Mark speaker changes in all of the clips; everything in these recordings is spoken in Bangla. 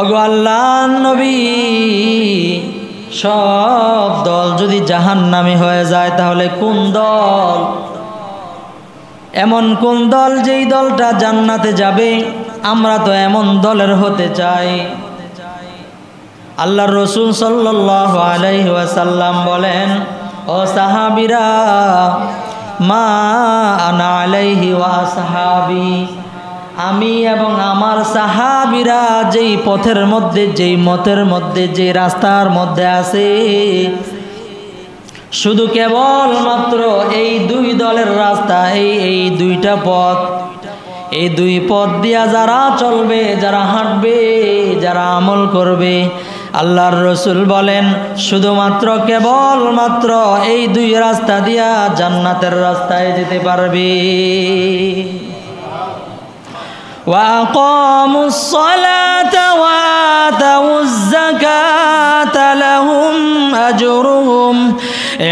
Speaker 1: ওগো আল্লাহর নবী, সব দল যদি জাহান্নামী হয়ে যায় তাহলে কোন দল, এমন কোন দল যেই দলটা জান্নাতে যাবে? আমরা তো এমন দলের হতে চাই। আল্লাহর রাসূল সাল্লাল্লাহু আলাইহি ওয়াসাল্লাম বলেন, ও সাহাবীরা, মা আনা আলাইহি ওয়া আসহাবি, আমি এবং আমার সাহাবীরা যেই পথের মধ্যে, যেই মতের মধ্যে, যে রাস্তার মধ্যে আছে, শুধু কেবল মাত্র এই দুই দলের রাস্তা, এই দুইটা পথ, এই দুই পথ দিয়া যারা চলবে, যারা হাঁটবে, যারা আমল করবে, আল্লাহর রাসূল বলেন শুধুমাত্র কেবল মাত্র এই দুই রাস্তা দিয়া জান্নাতের রাস্তায় যেতে পারবে। وأقاموا الصلاة وآتوا الزكاة لهم أجرهم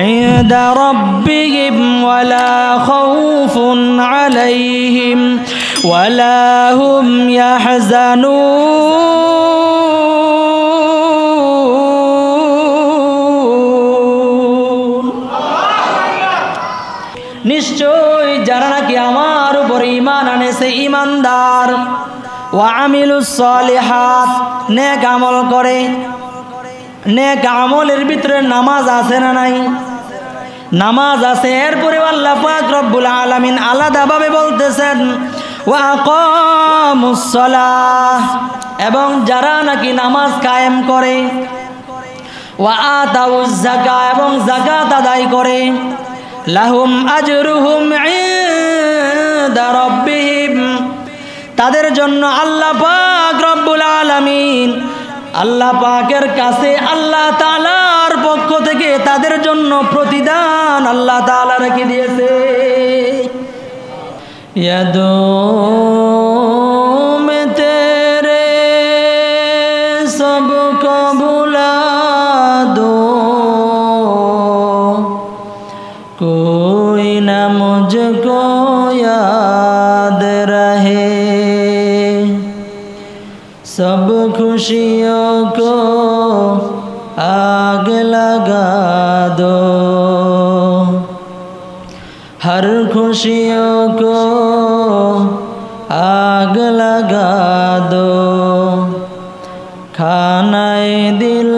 Speaker 1: عند ربهم ولا خوف عليهم ولا هم يحزنون। নিশ্চয় যারা নাকি আমার উপর ঈমান আনেছে, ঈমানদার, ওয়া আমিলুস সলিহাত, নেক আমল করে। নেক আমলের ভিতরে নামাজ আছে না নাই? নামাজ আছে। এরপরে আল্লাহ পাক রব্বুল আলামিন আলাদাভাবে বলতেছেন ওয়া আকামুস সালাহ, এবং যারা নাকি নামাজ কায়েম করে, ওয়া আতাউজ যাকাত, এবং যাকাত আদায় করে, লাহুম আজরুহুম ইনদা রাব্বিহিম, তাদের জন্য আল্লাহ পাক রব্বুল আলামিন, আল্লাহ পাকের কাছে আল্লাহ তাআলার পক্ষ থেকে তাদের জন্য প্রতিদান আল্লাহ তাআলা রেখে দিয়েছে। ইয়াদুম তেরে সবকো বুলা দো, कोई न मुझको याद रहे, सब खुशियों को आग लगा दो, हर खुशियों को आग लगा दो, खानाए दिल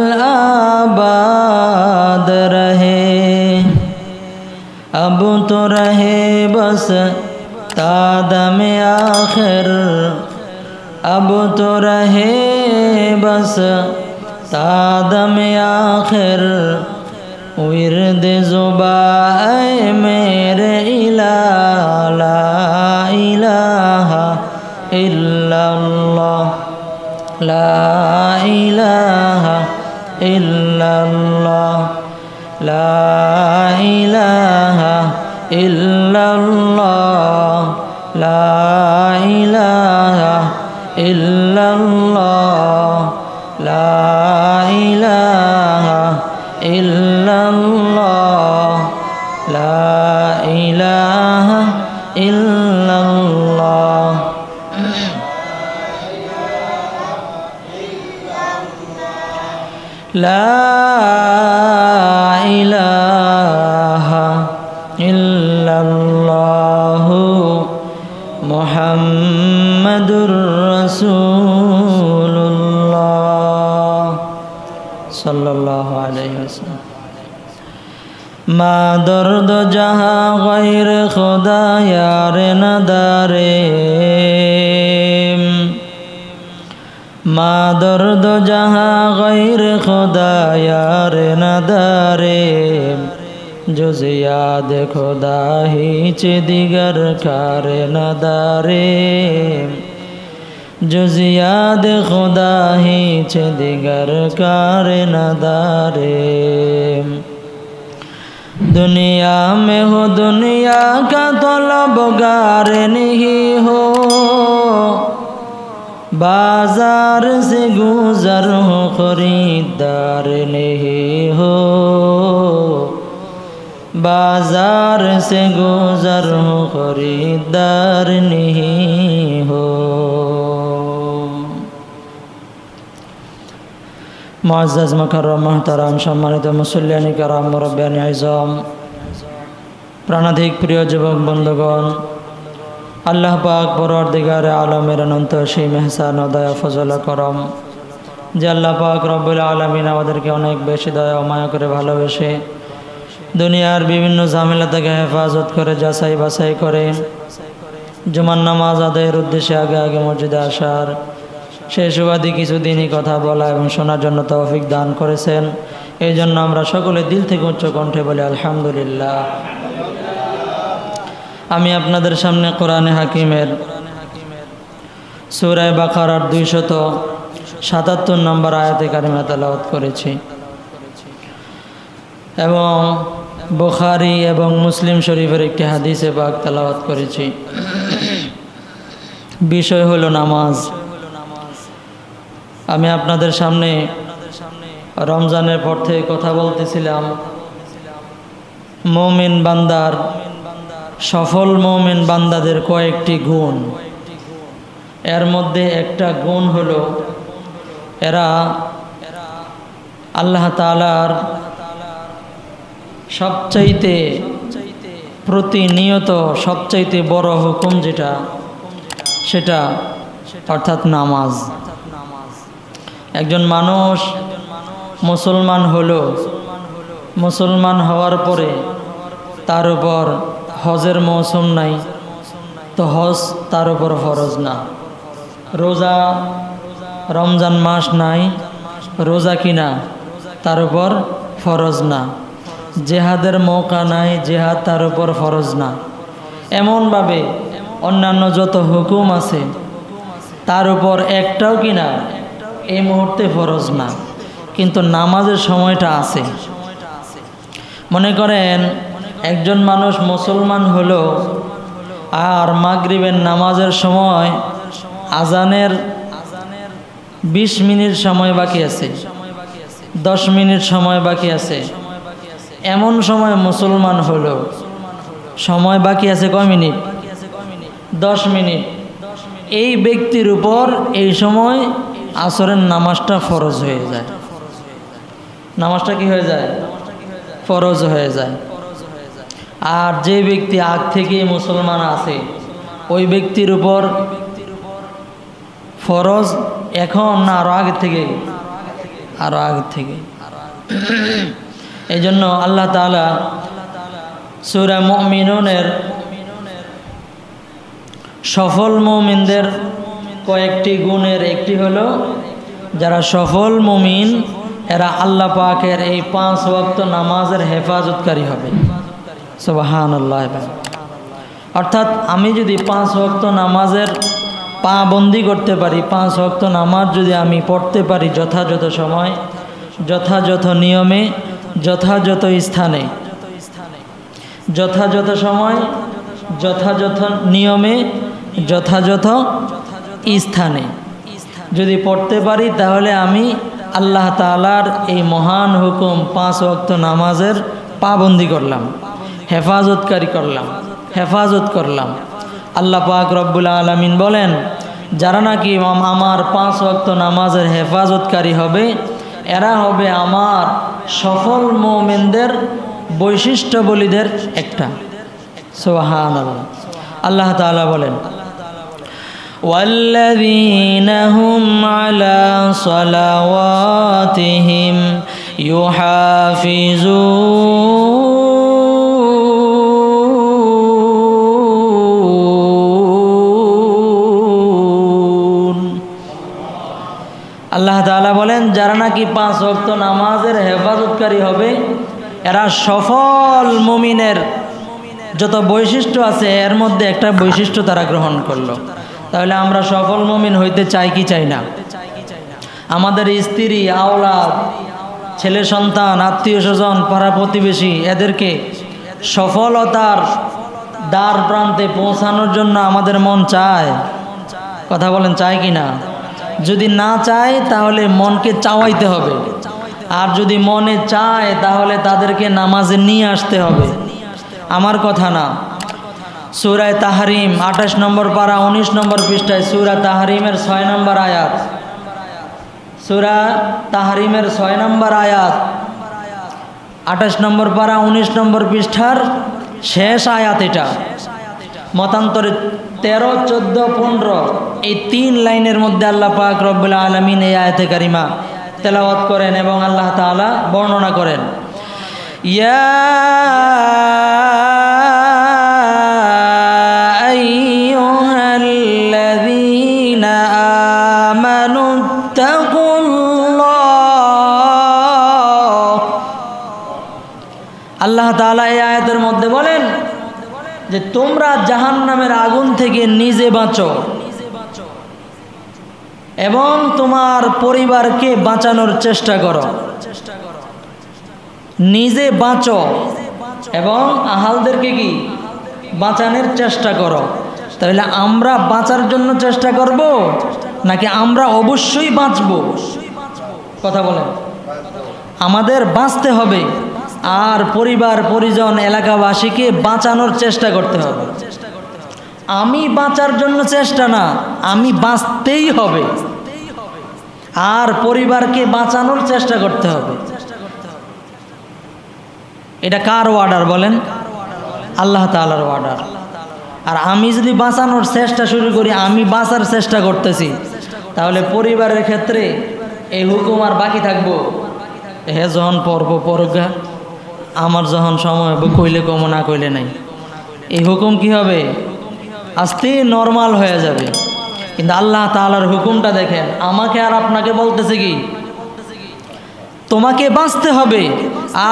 Speaker 1: आबाद रहे, अब तो रहे बस तादम आखिर, अब तो रहे बस तादम आखिर, विर्द ज़ुबान मेरे इलाहा, ला इलाहा इल्लल्लाह, ला इलाहा इल्लल्लाह, ला इलाहा इल्लल्लाह, ला इलाहा इल्लल्लाह, ला इलाहा इल्लल्लाह, ला इलाहा इल्लल्लाह। ला इलाहा इल्लल्लाहु मुहम्मदुर रसूलुल्लाह सल्लल्लाहु अलैहि वसल्लम। मा दर्द जहाँ गैर खुदा यार न दारे, मा दर्द जहाँ गैर खुदा यार न दारे, जुज़ याद खुदा हीच दिगर कार न दारे, जुज़ याद खुदा हीच दिगर कार न दारे। दुनिया में हो दुनिया का तलबगार नहीं हो, बाजार से गुजर हो खरीदार नहीं हो, बाजार से गुजर हो खरीदार नहीं हो। মুআজ্জাজ মুকাররম মুহতারাম সম্মানিত মুসল্লিয়ানি কারাম মুরব্বিয়ানি আযম প্রাণাধিক প্রিয় যুবক বন্ধুগণ, আল্লাহ পাক পরওয়ারদিগারে আলমের অনন্ত সেই মেহসান ও দয়া ফজল করম যে আল্লাহ পাক রব্বুল আলামিন আমাদেরকে অনেক বেশি দয়া ও মায়া করে ভালোবেসে দুনিয়ার বিভিন্ন ঝামেলা থেকে হেফাজত করে যাচাই বাছাই করে জুমার নামাজ আদায়ের উদ্দেশ্যে আগে আগে মসজিদে আসার সেই সুবাদী কিছুদিনই কথা বলা এবং শোনার জন্য তৌফিক দান করেছেন। এই জন্য আমরা সকলে দিল থেকে উচ্চ কণ্ঠে বলি আলহামদুলিল্লাহ। আমি আপনাদের সামনে কোরআনে হাকিমের সূরা বাকারার 277 নম্বর আয়াতে কারিমা তেলাওয়াত করেছি এবং বুখারী এবং মুসলিম শরীফের একটি হাদিসে পাক তেলাওয়াত করেছি। বিষয় হলো নামাজ। আমি আপনাদের সামনে রমজানের পর থেকে কথা বলতেছিলাম মুমিন বান্দার, সফল মুমিন বান্দাদের কয়েকটি গুণ। এর মধ্যে একটা গুণ হলো এরা আল্লাহ তাআলার সবচাইতে প্রতিনিয়ত সবচাইতে বড় হুকুম যেটা সেটা অর্থাৎ নামাজ। একজন মানুষ মুসলমান হলো, মুসলমান হওয়ার পরে তার উপর হজের মৌসুম নাই, তো হজ তার উপর ফরজ না। রোজা রমজান মাস নাই, রোজা কিনা তার উপর ফরজ না। জেহাদের মৌকা নাই, জেহাদ তার উপর ফরজ না। এমনভাবে অন্যান্য যত হুকুম আছে তার উপর একটাও কিনা এই মুহূর্তে ফরজ না, কিন্তু নামাজের সময়টা আছে। মনে করেন একজন মানুষ মুসলমান হলো আর মাগরিবের নামাজের সময় আজানের 20 মিনিট সময় বাকি আছে, 10 মিনিট সময় বাকি আছে, এমন সময় মুসলমান হলো। সময় বাকি আছে কয় মিনিট? 10 মিনিট। এই ব্যক্তির উপর এই সময় আসরের নামাজটা ফরজ হয়ে যায়। নামাজটা কি হয়ে যায়? ফরজ হয়ে যায়। আর যে ব্যক্তি আগ থেকেই মুসলমান আছে ওই ব্যক্তির উপর ফরজ এখন না আরো আগে থেকে? আরো আগে থেকে। এই জন্য আল্লাহ তাআলা সূরা মুমিনুনের সফল মুমিনদের কয়েকটি গুণের একটি হলো যারা সফল মুমিন এরা আল্লাহ পাকের এই 5 ওয়াক্ত নামাজের হেফাজতকারী হবে। সুবহানাল্লাহ। অর্থাৎ আমি যদি 5 ওয়াক্ত নামাজের পাবন্দি করতে পারি, 5 ওয়াক্ত নামাজ যদি আমি পড়তে পারি যথাযথ সময়, যথাযথ নিয়মে, যথাযথ স্থানে, যথাযথ সময়, যথাযথ নিয়মে, যথাযথ স্থানে যদি পড়তে পারি তাহলে আমি আল্লাহ তাআলার এই মহান হুকুম 5 ওয়াক্ত নামাজের পাবন্দি করলাম, হেফাজত করলাম। আল্লাহ পাক রব্বুল আলামিন বলেন যারা নাকি আমার 5 ওয়াক্ত নামাজের হেফাজতকারী হবে এরা হবে আমার সফল মুমিনদের বৈশিষ্ট্যবলীদের একটা। সুবহানাল্লাহ। আল্লাহ তাআলা বলেন والذين هم على صلواتهم يحافظون। আল্লাহ তাআলা বলেন যারা নাকি 5 ওয়াক্ত নামাজের হেফাজতকারী হবে এরা সফল মুমিনের যত বৈশিষ্ট্য আছে এর মধ্যে একটা বৈশিষ্ট্য তারা গ্রহণ করলো। তাহলে আমরা সফল মুমিন হইতে চাই কি চাই না? আমাদের স্ত্রী, আওলাদ, ছেলে সন্তান, আত্মীয় স্বজন, পাড়া প্রতিবেশী এদেরকে সফলতার দ্বার প্রান্তে পৌঁছানোর জন্য আমাদের মন চায়? কথা বলেন, চায় কি না? যদি না চায় তাহলে মনকে চাওয়াইতে হবে, আর যদি মনে চায় তাহলে তাদেরকে নামাজে নিয়ে আসতে হবে। আমার কথা না, সূরা তাহরিম 28 নম্বর পারা 19 নম্বর পৃষ্ঠায় সূরা তাহরিমের 6 নম্বর আয়াত, সূরা তাহরিমের 6 নম্বর আয়াত, 28 নম্বর পারা 19 নম্বর পৃষ্ঠার শেষ আয়াত। এটা মতান্তরে 13, 14, 15 এই 3 লাইনের মধ্যে আল্লাহ পাক রব্বুল আলামিন এই আয়াতে কারিমা তেলাওয়াত করেন এবং আল্লাহ তাআলা বর্ণনা করেন, ইয়া আইয়ুহাল্লাযীনা আমানুত্তাকুল্লাহ। আল্লাহ তাআলা এই আয়াতের মধ্যে বলেন যে তোমরা জাহান্নামের আগুন থেকে নিজে বাঁচো এবং তোমার পরিবারকে বাঁচানোর চেষ্টা করো। নিজে বাঁচো এবং আহালদেরকে কি বাঁচানোর চেষ্টা করো। তাহলে আমরা বাঁচার জন্য চেষ্টা করব নাকি আমরা অবশ্যই বাঁচব? কথা বলেন। আমাদের বাঁচতে হবে আর পরিবার পরিজন এলাকাবাসীকে বাঁচানোর চেষ্টা করতে হবে। আমি বাঁচার জন্য চেষ্টা না, আমি বাঁচতেই হবে আর পরিবারকে বাঁচানোর চেষ্টা করতে হবে। এটা কার অর্ডার বলেন? আল্লাহ তাআলার অর্ডার। আর আমি যদি বাঁচানোর চেষ্টা শুরু করি, আমি বাঁচার চেষ্টা করতেছি, তাহলে পরিবারের ক্ষেত্রে এই হুকুম আর বাকি থাকবো, হে যখন পর্ব পরগা, আমার যখন সময় হবে কইলে কম না কইলে নাই। এই হুকুম কি হবে? আস্তে নরমাল হয়ে যাবে। কিন্তু আল্লাহ তাআলার হুকুমটা দেখেন, আমাকে আর আপনাকে বলতেছে কি তোমাকে বাঁচতে হবে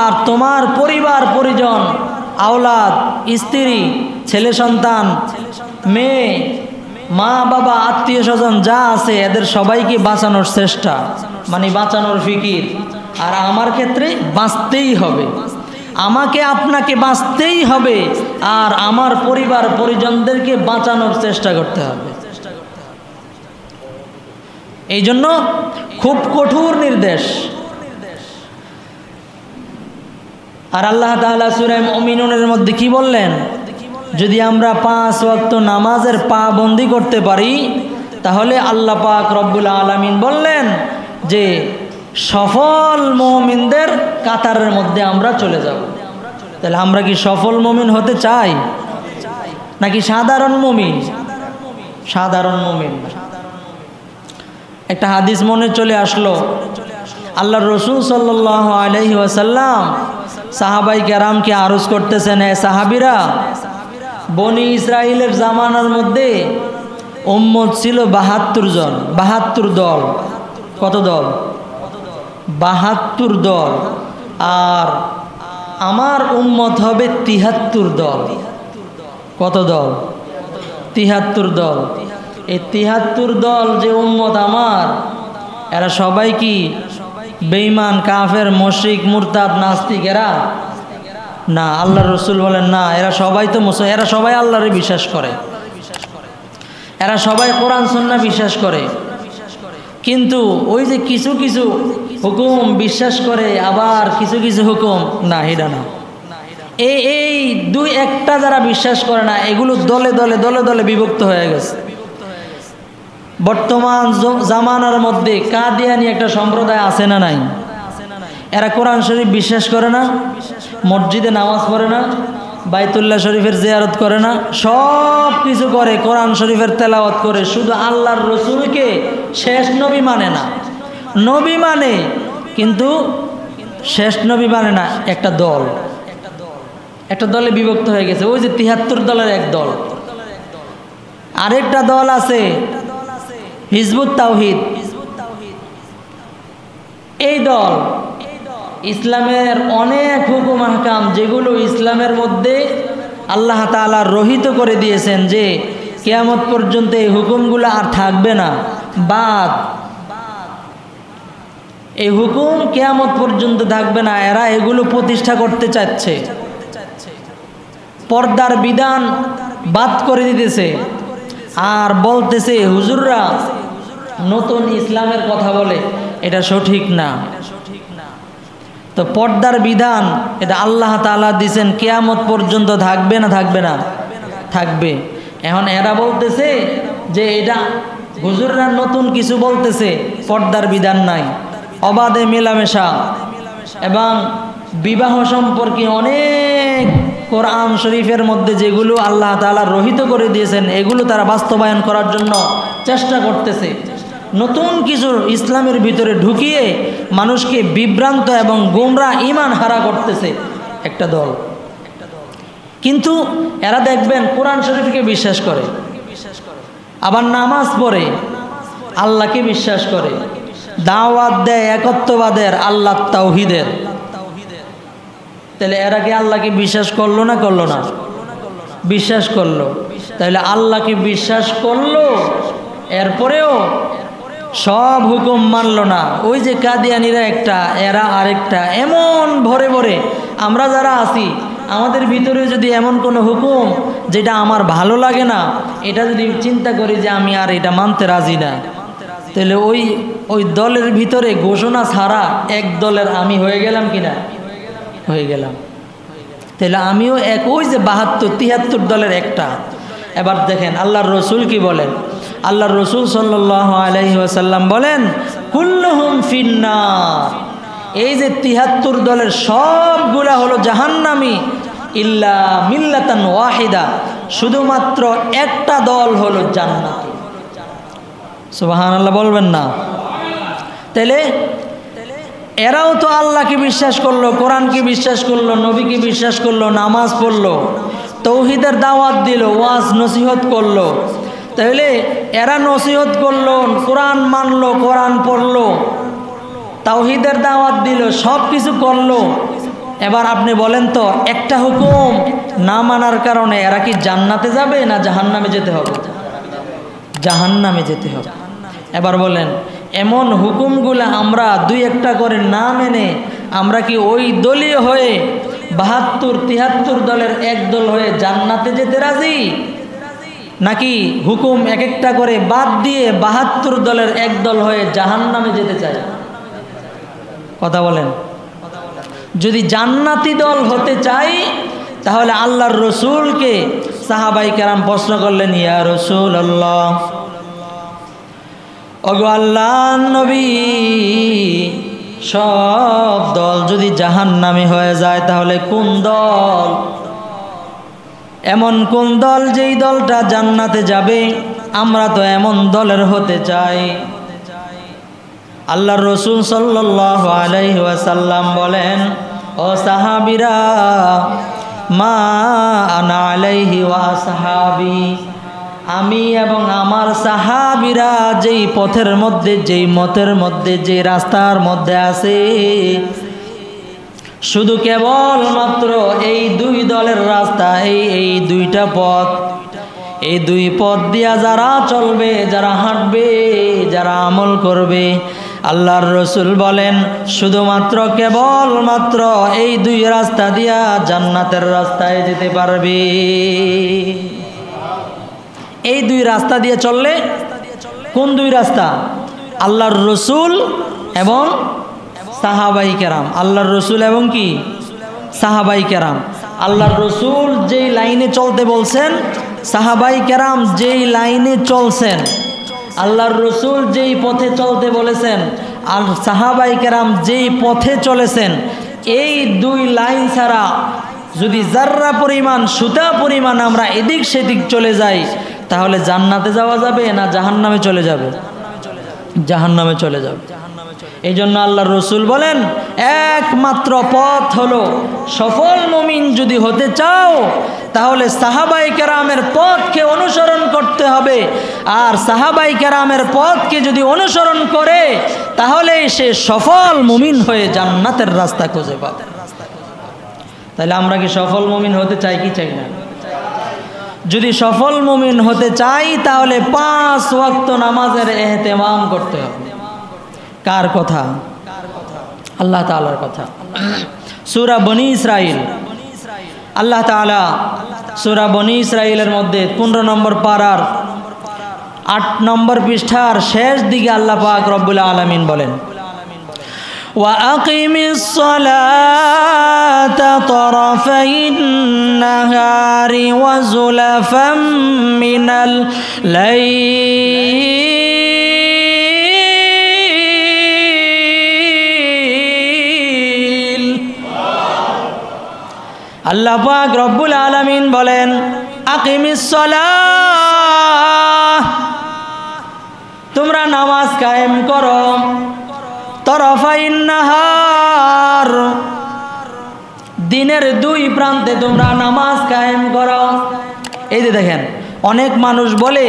Speaker 1: আর তোমার পরিবার পরিজন, আওলাদ, স্ত্রী, ছেলে সন্তান, মেয়ে, মা বাবা, আত্মীয় স্বজন যা আছে এদের সবাইকে বাঁচানোর চেষ্টা, মানে বাঁচানোর ফিকির। আর আমার ক্ষেত্রে বাঁচতেই হবে, আমাকে আপনাকে বাঁচতেই হবে আর আমার পরিবার পরিজনদেরকে বাঁচানোর চেষ্টা করতে হবে। এই জন্য খুব কঠোর নির্দেশ। আর আল্লাহ তাআলা সূরা মুমিনুনের মধ্যে কি বললেন? যদি আমরা 5 ওয়াক্ত নামাজের পাবন্দি করতে পারি তাহলে আল্লাহ পাক রব্বুল আলামিন বললেন যে সফল মুমিনদের কাতারের মধ্যে আমরা চলে যাব। তাহলে আমরা কি সফল মুমিন হতে চাই নাকি সাধারণ মুমিন? সাধারণ মুমিন। একটা হাদিস মনে চলে আসলো, আল্লাহর রাসূল সাল্লাল্লাহু আলাইহি ওয়াসাল্লাম সাহাবাই কেরামকে আরজ করতেছেন, হে সাহাবীরা, বনি ইসরাইলের জামানার মধ্যে উম্মত ছিল 72 জন, 72 দল। কত দল? 72 দল। আর আমার উম্মত হবে 73 দল। কত দল? 73 দল। এই 73 দল যে উম্মত আমার, এরা সবাই কি বেঈমান, কাফের, মুশরিক, মুরতাদ, নাস্তিক? এরা না। আল্লাহর রাসূল বলেন না, এরা সবাই তো মুসলিম, এরা সবাই আল্লাহরে বিশ্বাস করে, এরা সবাই কোরআন সুন্নাহ বিশ্বাস করে। কিন্তু ওই যে কিছু কিছু হুকুম বিশ্বাস করে, আবার কিছু কিছু হুকুম না, এটা না। এই 2-1টা যারা বিশ্বাস করে না, এগুলো দলে দলে দলে দলে বিভক্ত হয়ে গেছে। বর্তমান জামানার মধ্যে কাদিয়ানি একটা সম্প্রদায় আছে না নাই? এরা কোরআন শরীফ বিশ্বাস করে না, মসজিদে নামাজ পড়ে না, বাইতুল্লাহ শরীফের জিয়ারত করে না, সব কিছু করে, কোরআন শরীফের তেলাওয়াত করে, শুধু আল্লাহর রসুলকে শেষ নবী মানে না। নবী মানে, কিন্তু শেষ নবী মানে না। একটা দল, একটা দলে বিভক্ত হয়ে গেছে। ওই যে 73 দলের এক দল। আরেকটা দল আছে হিজবুত তাওহীদ। এই দল ইসলামের অনেক হুকুম আহকাম, যেগুলো ইসলামের মধ্যে আল্লাহ তাআলা রহিত করে দিয়েছেন, যে কিয়ামত পর্যন্ত এই হুকুমগুলো আর থাকবে না, বাদ, এই হুকুম কিয়ামত পর্যন্ত থাকবে না, এরা এগুলো প্রতিষ্ঠা করতে চাচ্ছে। পর্দার বিধান বাদ করে দিতেছে আর বলতেছে হুজুররা নতুন ইসলামের কথা বলে, এটা সঠিক না। তো পর্দার বিধান এটা আল্লাহ তাআলা দিয়েছেন, কিয়ামত পর্যন্ত থাকবে না? থাকবে না, থাকবে। এখন এরা বলতেছে যে এটা হুজুররা নতুন কিছু বলতেছে, পর্দার বিধান নাই, অবাধে মেলামেশা এবং বিবাহ সম্পর্কে অনেক কোরআন শরীফের মধ্যে যেগুলো আল্লাহ তাআলা রহিত করে দিয়েছেন এগুলো তারা বাস্তবায়ন করার জন্য চেষ্টা করতেছে। নতুন কিছু ইসলামের ভিতরে ঢুকিয়ে মানুষকে বিভ্রান্ত এবং গোমরা ঈমান হারা করতেছে একটা দল। কিন্তু এরা দেখবেন কোরআন শরীফকে বিশ্বাস করে, আবার নামাজ পড়ে, আল্লাহকে বিশ্বাস করে, দাওয়াত দেয় একত্ববাদের, আল্লাহ তাওহীদের। তাহলে এরা কি আল্লাহকে বিশ্বাস করলো না করলো না? বিশ্বাস করলো। তাহলে আল্লাহকে বিশ্বাস করলো, এরপরেও সব হুকুম মানলো না। ওই যে কাদিয়ানিরা একটা, এরা আরেকটা, এমন ভরে ভরে আমরা যারা আছি আমাদের ভিতরে যদি এমন কোনো হুকুম যেটা আমার ভালো লাগে না, এটা যদি চিন্তা করি যে আমি আর এটা মানতে রাজি না, তাহলে ওই দলের ভিতরে ঘোষণা ছাড়া এক দলের আমি হয়ে গেলাম কিনা? হয়ে গেলাম। তাহলে আমিও এক, ওই যে ৭২-৭৩ দলের একটা। এবার দেখেন আল্লাহর রসুল কি বলেন। আল্লাহর রসুল সাল্লাল্লাহু আলাইহি ওয়াসাল্লাম বলেন, কুল্লুহুম ফিন্নার। এই যে ৭৩ দলের সবগুলা হলো জাহান্নামী, ইল্লা মিল্লাতান ওয়াহিদা, শুধুমাত্র একটা দল হলো জান্নাতি। সুবহানাল্লাহ বলবেন না? তাহলে এরাও তো আল্লাহকে বিশ্বাস করলো, কোরআনকে বিশ্বাস করলো, নবীকে বিশ্বাস করলো, নামাজ পড়লো, তৌহিদের দাওয়াত দিল, ওয়াজ নসিহত করলো। তাহলে এরা নসিহত করলো, কোরআন মানলো, কোরআন পড়লো, তাওহীদের দাওয়াত দিল, সব কিছু করলো। এবার আপনি বলেন তো, একটা হুকুম না মানার কারণে এরা কি জান্নাতে যাবে না জাহান্নামে যেতে হবে? জাহান্নামে যেতে হবে। এবার বলেন, এমন হুকুমগুলো আমরা দুই একটা করে না মেনে আমরা কি ওই দলীয় হয়ে ৭২-৭৩ দলের এক দল হয়ে জান্নাতে যেতে রাজি, নাকি হুকুম এক একটা করে বাদ দিয়ে ৭২ দলের এক দল হয়ে জাহান্নামে যেতে চাই? কথা বলেন। যদি জান্নাতি দল হতে চাই তাহলে আল্লাহর রসুলকে সাহাবায়ে কেরাম প্রশ্ন করলেন, ইয়া রাসূলুল্লাহ, ওগো আল্লাহর নবী, সব দল যদি জাহান্নামী হয়ে যায় তাহলে কোন দল, এমন কোন দল যেই দলটা জান্নাতে যাবে? আমরা তো এমন দলের হতে চাই। আল্লাহর রসুল সাল্লাল্লাহু আলাইহি ওয়াসাল্লাম বলেন, ও সাহাবীরা, মা আনা আলাইহি ওয়া আসহাবি, আমি এবং আমার সাহাবীরা যেই পথের মধ্যে, যেই মতের মধ্যে, যে রাস্তার মধ্যে আছে, শুধু কেবল মাত্র এই দুই দলের রাস্তা, এই দুইটা পথ, এই দুই পথ দিয়া যারা চলবে, যারা হাঁটবে, যারা আমল করবে, আল্লাহর রসুল বলেন শুধুমাত্র কেবল মাত্র এই দুই রাস্তা দিয়া জান্নাতের রাস্তায় যেতে পারবে। এই দুই রাস্তা দিয়ে চললে, কোন দুই রাস্তা? আল্লাহর রসুল এবং সাহাবায়ে কেরাম। আল্লাহর রসুল এবং কি? সাহাবায়ে কেরাম। আল্লাহর রসুল যেই লাইনে চলতে বলছেন, সাহাবায়ে কেরাম যেই লাইনে চলছেন, আল্লাহর রসুল যেই পথে চলতে বলেছেন আর সাহাবায়ে কেরাম যেই পথে চলেছেন, এই দুই লাইন ছাড়া যদি যার্রা পরিমাণ, সুতা পরিমাণ আমরা এদিক সেদিক চলে যাই তাহলে জান্নাতে যাওয়া যাবে না জাহান্নামে চলে যাবে? জাহান্নামে চলে যাবে। এই জন্য আল্লাহর রসুল বলেন একমাত্র পথ হলো, সফল মুমিন যদি হতে চাও তাহলে সাহাবায়ে কেরামের পথকে অনুসরণ করতে হবে। আর সাহাবায়ে কেরামের পথকে যদি অনুসরণ করে তাহলে সে সফল মুমিন হয়ে জান্নাতের রাস্তা খুঁজে পাবে। তাহলে আমরা কি সফল মুমিন হতে চাই কি চাই না? যদি সফল মুমিন হতে চাই তাহলে 5 ওয়াক্ত নামাজের ইহতিমাম করতে হবে। কার কথা? আল্লাহ তাআলার কথা। সূরা বনী ইসরাইল, আল্লাহ তাআলা সূরা বনী ইসরাইলের মধ্যে 15 নম্বর পারার 8 নম্বর পৃষ্ঠার শেষ দিকে আল্লাহ পাক রব্বুল আলামিন বলেন, وَأَقِمِ الصَّلَاةَ طَرَفَيِ النَّهَارِ وَزُلَفًا مِنَ اللَّيْلِ আল্লাহ পাক রব্বুল আলামিন বলেন আকিমিস সালাহ, তোমরা নামাজ কায়েম করো, তরফাইন নাহার, দিনের দুই প্রান্তে তোমরা নামাজ কায়েম করো। এই যে দেখেন অনেক মানুষ বলে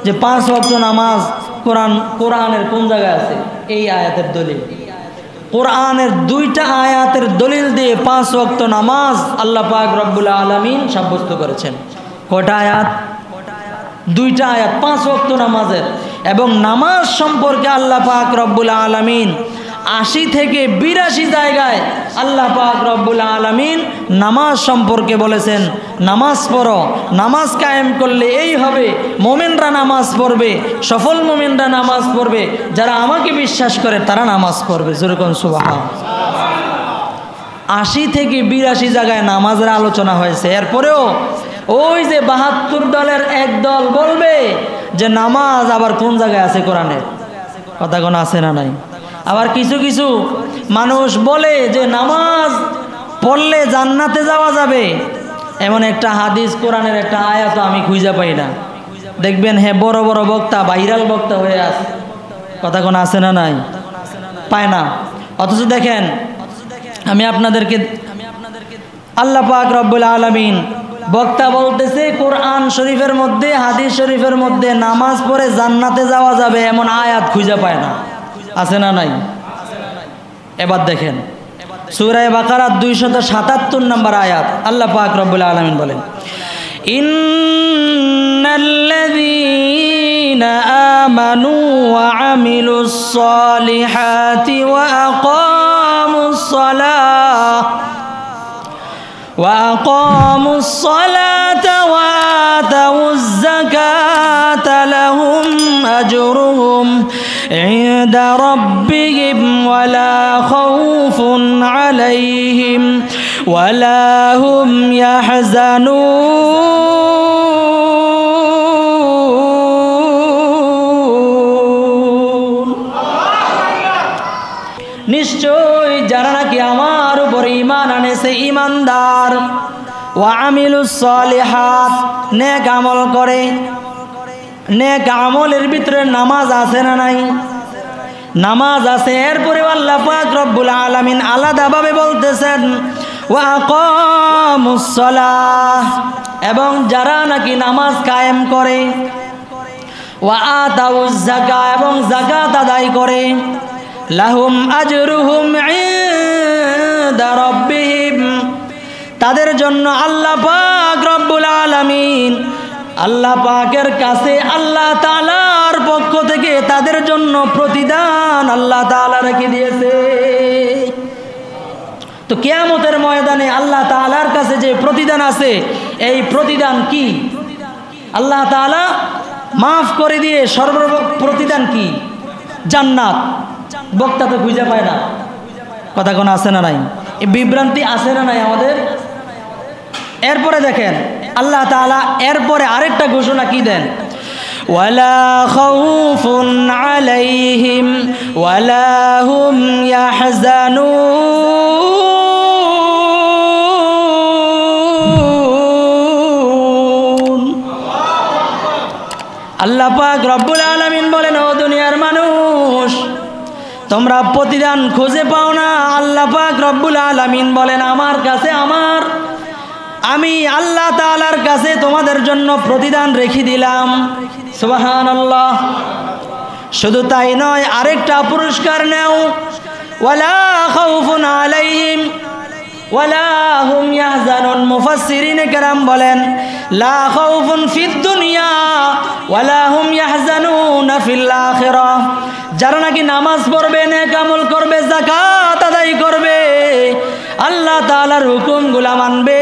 Speaker 1: যে 5 ওয়াক্ত নামাজ কোরআনের কোন জায়গায় আছে? এই আয়াতের দলিল, কোরআনের 2টা আয়াতের দলিল দিয়ে 5 ওয়াক্ত নামাজ আল্লাহ পাক রব্বুল আলামিন সাব্যস্ত করেছেন। কয়টা আয়াত? 2টা আয়াত 5 ওয়াক্ত নামাজের। এবং নামাজ সম্পর্কে আল্লাহ পাক রব্বুল আলামিন 80 থেকে 82 জায়গায় আল্লাহ পাক রব্বুল আলামিন নামাজ সম্পর্কে বলেছেন, নামাজ পড়ো, নামাজ কায়েম করলে এই হবে, মুমিনরা নামাজ পড়বে, সফল মুমিনরা নামাজ পড়বে, যারা আমাকে বিশ্বাস করে তারা নামাজ পড়বে। যেরকম সুবহান। 80 থেকে 82 জায়গায় নামাজের আলোচনা হয়েছে। এরপরেও ওই যে 72 দলের এক দল বলবে যে নামাজ আবার কোন জায়গায় আছে কোরআনের? কথা কোন আছে না নাই? আবার কিছু কিছু মানুষ বলে যে নামাজ পড়লে জান্নাতে যাওয়া যাবে, এমন একটা হাদিস কোরআনের একটা আয়াত আমি খুঁজে পাই না। দেখবেন হ্যাঁ বড় বড় বক্তা, ভাইরাল বক্তা হয়ে আছে, কথা কোন আছে না নাই? পায় না। অথচ দেখেন আমি আপনাদেরকে আল্লাহ পাক রব্বুল আলামিন বক্তা বলতেছে কোরআন শরীফের মধ্যে, হাদিস শরীফের মধ্যে নামাজ পড়ে জান্নাতে যাওয়া যাবে এমন আয়াত খুঁজে পায় না। আছে না নাই? এবার দেখেন সূরা বাকারা 277 নম্বর আয়াত আল্লাহ পাক রব্বুল আলামিন বলেন ইন্নাল্লাযীনা আমানু ওয়া আমিলুস সালিহাতি ওয়া আকামুস সালাহ وأقاموا الصلاة وآتوا الزكاة لهم أجرهم عند ربهم ولا خوف عليهم ولا هم يحزنون নিশ্চয় যারা নাকি আমার উপরে ঈমান আনেছে ঈমানদার, ওয়া আমিলুস সালিহাত, নেক আমল করে। নেক আমলের ভিতরে নামাজ আছে না নাই? নামাজ আছে। এরপরে আল্লাহ পাক রব্বুল আলামিন আলাদাভাবে বলতেছেন ওয়া আকামুস সালাহ, এবং যারা নাকি নামাজ কায়েম করে, ওয়া আতাউজ যাকাত, এবং যাকাত আদায় করে, লাহুম আজরুহুম ইনদা রাব্বিহিম, তাদের জন্য আল্লাহ পাক রব্বুল আলামিন, আল্লাহ পাকের কাছে আল্লাহ তাআলার পক্ষ থেকে তাদের জন্য প্রতিদান আল্লাহ তাআলা রেখে দিয়েছে। তো কিয়ামতের ময়দানে আল্লাহ তাআলার কাছে যে প্রতিদান আছে, এই প্রতিদান কি? আল্লাহ তাআলা মাফ করে দিয়ে সর্বপ্রতিদান কি? জান্নাত। বক্তা তো খুঁজে পায় না, কথা কোন আছে না নাই? এই বিভ্রান্তি আছে না নাই আমাদের? এরপরে দেখেন আল্লাহ তাআলা এরপরে আরেকটা ঘোষণা কি দেন, ওয়ালা খাউফুন আলাইহিম ওয়ালা হুম ইয়াহজানুন। আল্লাহ পাক রব্বুল আলামিন বলেন, ও দুনিয়ার মানুষ, তোমরা প্রতিদান খুঁজে পাও না। আল্লাহ পাক রব্বুল আলামিন বলেন, আমার কাছে আমি আল্লাহ তাআলার কাছে তোমাদের জন্য প্রতিদান রেখে দিলাম। সুবহানাল্লাহ। শুধু তাই নয়, আরেকটা পুরস্কার নাও, ওয়ালা খাউফুন আলাইহিম ওয়ালা হুম ইয়াহজানুন। মুফাসসিরিনে কেরাম বলেন, লা খাউফুন ফিদ দুনিয়া ওয়ালা হুম ইয়াহজানুন ফিল আখিরাহ। যারা নাকি নামাজ পড়বে, নেক আমল করবে, যাকাত আদায় করবে, আল্লাহ তাআলার হুকুমগুলো মানবে,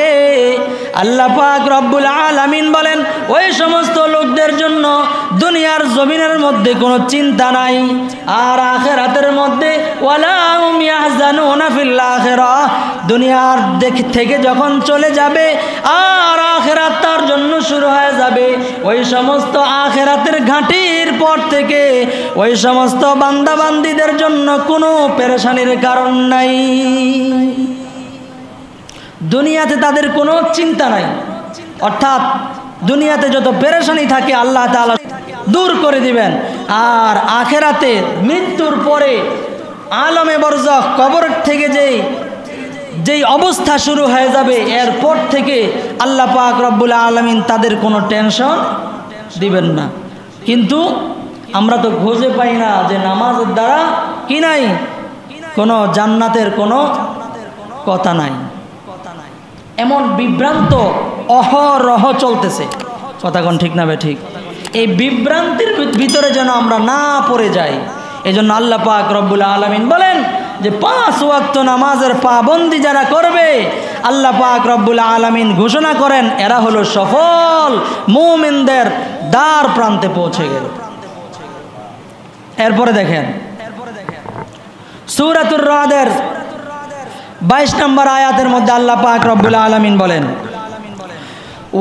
Speaker 1: আল্লাহ পাক রব্বুল আলামিন বলেন ওই সমস্ত লোকদের জন্য দুনিয়ার জমিনের মধ্যে কোনো চিন্তা নাই, আর আখিরাতের মধ্যে ওয়ালা হুম ইয়াহজানুনা ফিল আখিরাহ, দুনিয়ার থেকে যখন চলে যাবে আর আখিরাত তার জন্য শুরু হয়ে যাবে, ওই সমস্ত আখিরাতের ঘাটির পর থেকে ওই সমস্ত বান্দাবান্দীদের জন্য কোনো পেরেশানির কারণ নাই। দুনিয়াতে তাদের কোনো চিন্তা নাই, অর্থাৎ দুনিয়াতে যত পেরেশানি থাকে আল্লাহ তাআলা দূর করে দিবেন। আর আখেরাতে মৃত্যুর পরে আলমে বরজখ কবর থেকে যেই অবস্থা শুরু হয়ে যাবে, এরপর থেকে আল্লাহ পাক রব্বুল আলামিন তাদের কোনো টেনশন দিবেন না। কিন্তু আমরা তো খুঁজে পাই না যে নামাজের দ্বারা কি নাই, কোনো জান্নাতের কোনো কথা নাই। এমন বিভ্রান্ত অহরহ চলতেছে, কথা কোন ঠিক না বে ঠিক? এই বিভ্রান্তির ভিতরে যেন আমরা না পড়ে যাই, এজন্য আল্লাহ পাক রব্বুল আলামিন বলেন যে 5 ওয়াক্ত নামাজের পাবন্দি যারা করবে, আল্লাহ পাক রব্বুল আলামিন ঘোষণা করেন এরা হলো সফল মুমিনদের দ্বার প্রান্তে পৌঁছে গেল। এরপরে দেখেন সূরাতুর রাদের 22 নম্বর আয়াতের মধ্যে আল্লাহ পাক রব্বুল আলামিন বলেন,